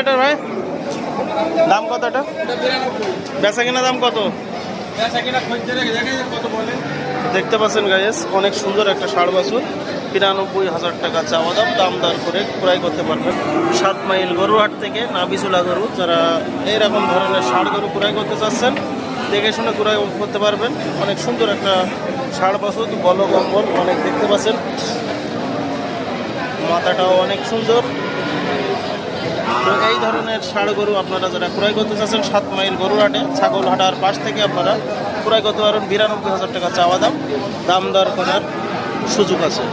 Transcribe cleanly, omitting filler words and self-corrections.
এটা ভাই? দাম কত এটা? বেচা কিনা দাম কত? দেখতে পাচ্ছেন গাইস, অনেক সুন্দর একটা ষাঁড় বাছুর। ৯২,০০০ টাকা চাওয়া দাম, দাম দর করে ক্রয় করতে পারবেন 7 মাইল গরুহাট থেকে। নাবিচুলা গরু, যারা এইরকম ধরনের ষাঁড় গরু ক্রয় করতে চাচ্ছেন দেখে শুনে ক্রয় করতে পারবেন। অনেক সুন্দর একটা ষাঁড় বাছুর, বল কম্বল অনেক দেখতে পাচ্ছেন, মাথাটাও অনেক সুন্দর। তো এই ধরনের ষাঁড় গরু আপনারা যারা ক্রয় করতে চাচ্ছেন 7 মাইল গরুহাটে, ছাগলহাটার পাশ থেকে আপনারা ক্রয় করতে পারবেন। ৯২,০০০ টাকা চাওয়া দাম, দাম দর করার সুযোগ আছে।